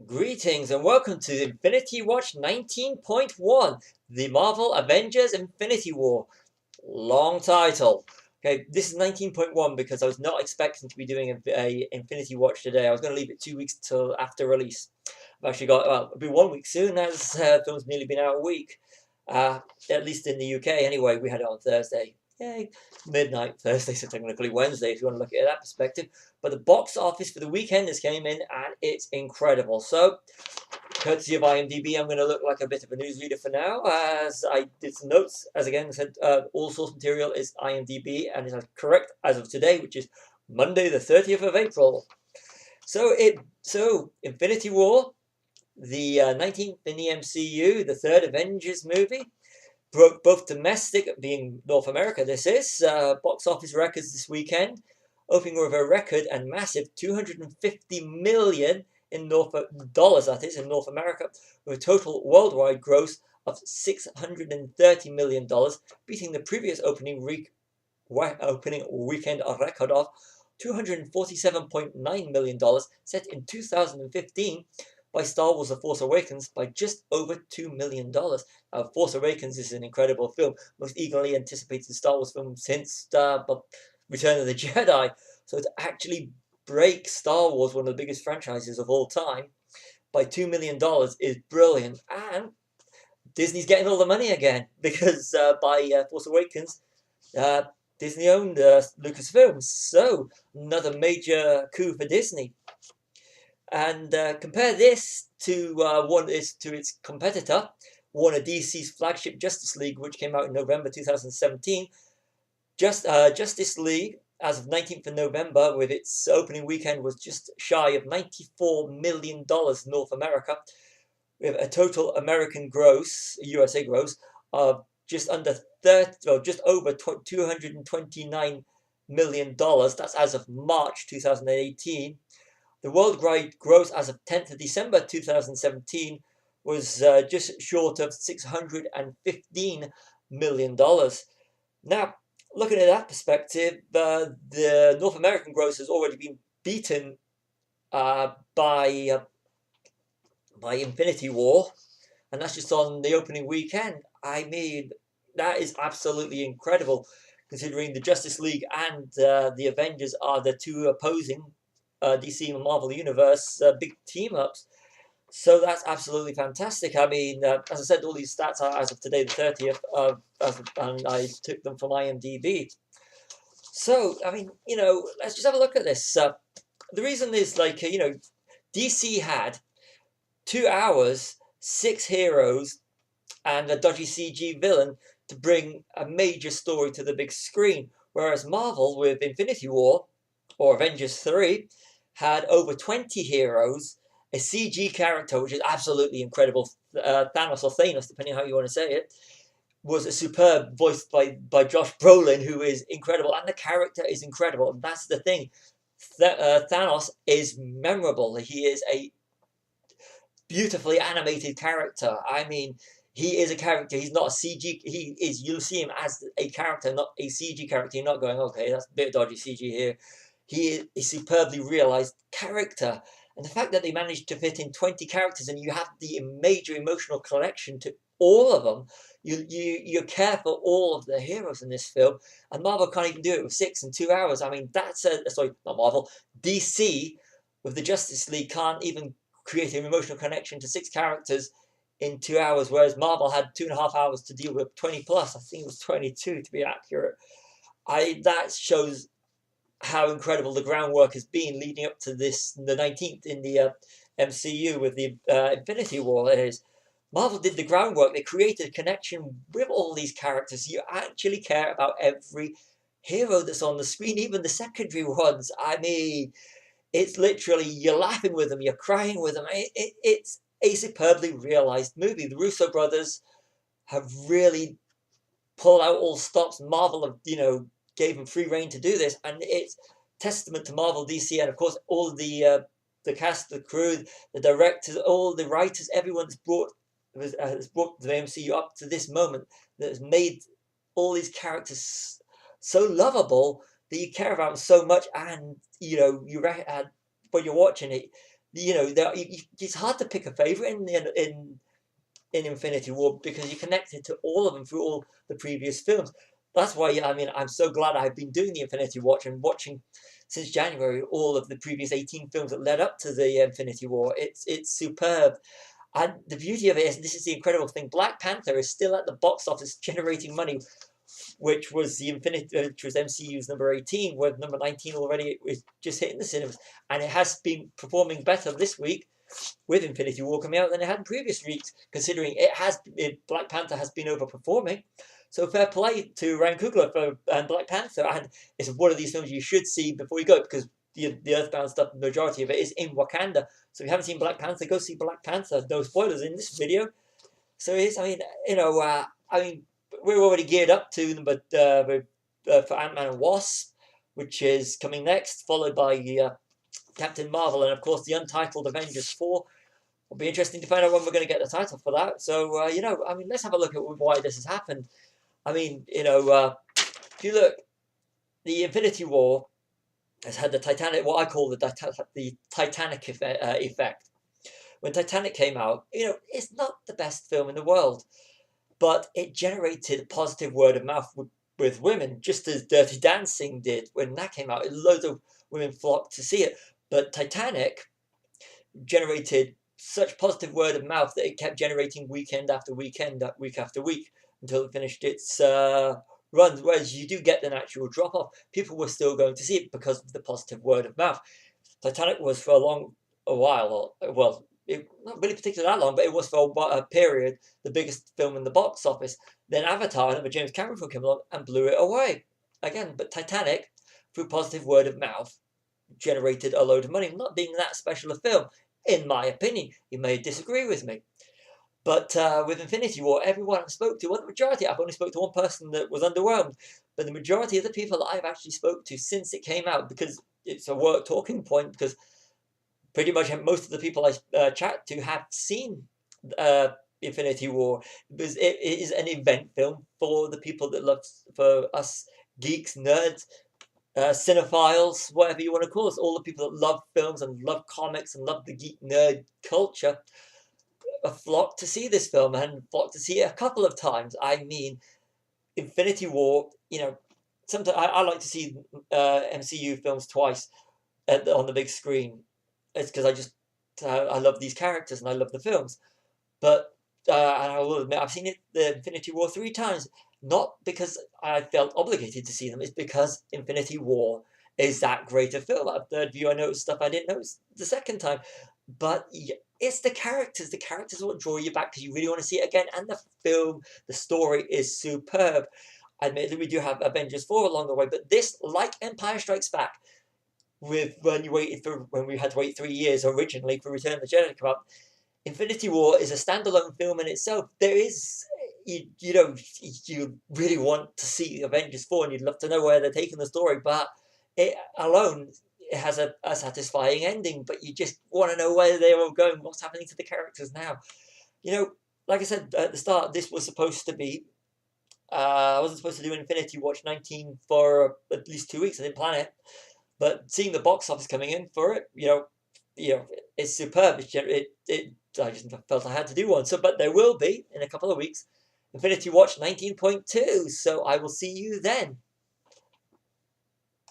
Greetings and welcome to Infinity Watch 19.1, the Marvel Avengers Infinity War. Long title. Okay, this is 19.1 because I was not expecting to be doing a Infinity Watch today. I was going to leave it 2 weeks till after release. I've actually got, well, it'll be 1 week soon as the film's nearly been out a week. At least in the UK anyway, we had it on Thursday. Yay, midnight Thursday, so technically Wednesday if you want to look at it that perspective. But the box office for the weekend has came in and it's incredible. So, courtesy of IMDb, I'm going to look like a bit of a newsreader for now, as I did some notes. As again I said, all source material is IMDb and is correct as of today, which is Monday the 30th of April. So Infinity War, the 19th in the MCU, the third Avengers movie, broke both domestic, being North America, this is, box office records this weekend, opening with a record and massive 250 million in dollars, that is, in North America, with a total worldwide gross of $630 million, beating the previous opening weekend record of $247.9 million, set in 2015 by Star Wars The Force Awakens by just over $2 million. Force Awakens is an incredible film, most eagerly anticipated Star Wars film since Return of the Jedi. So to actually break Star Wars, one of the biggest franchises of all time, by $2 million is brilliant. And Disney's getting all the money again because by Force Awakens, Disney owned Lucasfilms. So another major coup for Disney. And compare this to its competitor, Warner DC's flagship Justice League, which came out in November 2017. Justice League, as of 19th of November, with its opening weekend, was just shy of $94 million North America, with a total American gross, USA gross, of just under 30, well, just over $229 million. That's as of March 2018. The worldwide gross as of 10th of December 2017 was just short of $615 million. Now, looking at that perspective, the North American gross has already been beaten by Infinity War, and that's just on the opening weekend. I mean, that is absolutely incredible, considering the Justice League and the Avengers are the two opposing DC and Marvel Universe big team ups. So that's absolutely fantastic. I mean, as I said, all these stats are as of today, the 30th, and I took them from IMDb. So, I mean, let's just have a look at this. The reason is, DC had 2 hours, 6 heroes, and a dodgy CG villain to bring a major story to the big screen. Whereas Marvel, with Infinity War, or Avengers 3, had over 20 heroes, a CG character, which is absolutely incredible, Thanos or Thanos, depending on how you want to say it, was a superb, voiced by Josh Brolin, who is incredible, and the character is incredible. And that's the thing. Thanos is memorable. He is a beautifully animated character. I mean, he is a character. He's not a CG. He is. You'll see him as a character, not a CG character. You're not going, okay, that's a bit of dodgy CG here. He is a superbly realized character, and the fact that they managed to fit in 20 characters and you have the major emotional connection to all of them. You care for all of the heroes in this film, and Marvel can't even do it with 6 and 2 hours. I mean, that's sorry, not Marvel. DC with the Justice League can't even create an emotional connection to 6 characters in 2 hours, whereas Marvel had 2.5 hours to deal with 20 plus. I think it was 22 to be accurate. That shows how incredible the groundwork has been leading up to this, the 19th in the MCU with the Infinity War. It is Marvel did the groundwork. They created a connection with all these characters. You actually care about every hero that's on the screen, even the secondary ones. I mean, it's literally, you're laughing with them, you're crying with them. It's a superbly realized movie. The Russo brothers have really pulled out all stops. Marvel have, gave them free reign to do this, and it's testament to Marvel, DC, and of course all the cast, the crew, the directors, all the writers, everyone has brought the MCU up to this moment, that has made all these characters so lovable that you care about them so much, and when you're watching it, you know, it's hard to pick a favorite in Infinity War because you're connected to all of them through all the previous films. That's why, I mean, I'm so glad I've been doing the Infinity Watch and watching since January all of the previous 18 films that led up to the Infinity War. It's superb. And the beauty of it is, this is the incredible thing, Black Panther is still at the box office generating money, which was MCU's number 18, where number 19 already is just hitting the cinemas. And it has been performing better this week with Infinity War coming out than it had in previous weeks, considering Black Panther has been overperforming. So fair play to Ryan Coogler for Black Panther, and it's one of these films you should see before you go, because the Earthbound stuff, the majority of it is in Wakanda. So if you haven't seen Black Panther, go see Black Panther. No spoilers in this video. So it's, I mean, I mean, we're already geared up to them, but for Ant-Man and Wasp, which is coming next, followed by Captain Marvel, and of course the untitled Avengers 4. It'll be interesting to find out when we're going to get the title for that. So, I mean, let's have a look at why this has happened. I mean, if you look, the Infinity War has had the Titanic, what I call the Titanic effect. When Titanic came out, it's not the best film in the world, but it generated positive word of mouth with women, just as Dirty Dancing did when that came out. Loads of women flocked to see it. But Titanic generated such positive word of mouth that it kept generating weekend after weekend, week after week, until it finished its run. Whereas you do get the natural drop off. People were still going to see it because of the positive word of mouth. Titanic was for a while, well, not really particularly that long, but it was for a period the biggest film in the box office. Then Avatar, another James Cameron film, came along and blew it away again. But Titanic, through positive word of mouth, generated a load of money, not being that special a film, in my opinion. You may disagree with me. But with Infinity War, everyone I spoke to, well, the majority, I've only spoke to one person that was underwhelmed, but the majority of the people that I've actually spoke to since it came out, because it's a work talking point, because pretty much most of the people I chat to have seen Infinity War, because it is an event film for the people that love, for us geeks, nerds, cinephiles, whatever you want to call us, all the people that love films and love comics and love the geek nerd culture, flocked to see this film and flocked to see it a couple of times. I mean, Infinity War, sometimes I like to see MCU films twice on the big screen. It's because I love these characters and I love the films. But and I will admit, I've seen the Infinity War 3 times, not because I felt obligated to see them. It's because Infinity War is that great a film. At third view, I noticed stuff I didn't notice the second time. But it's the characters. The characters will draw you back because you really want to see it again. And the film, the story is superb. Admittedly, we do have Avengers 4 along the way, but this, like Empire Strikes Back, when we had to wait 3 years originally for Return of the Jedi to come out, Infinity War is a standalone film in itself. There is, you really want to see Avengers 4 and you'd love to know where they're taking the story, but it alone, it has a satisfying ending, but you just want to know where they're all going, what's happening to the characters now. Like I said at the start, this was supposed to be, I wasn't supposed to do Infinity Watch 19 for at least 2 weeks. I didn't plan it. But seeing the box office coming in for it, it's superb. I just felt I had to do one. But there will be, in a couple of weeks, Infinity Watch 19.2. So I will see you then.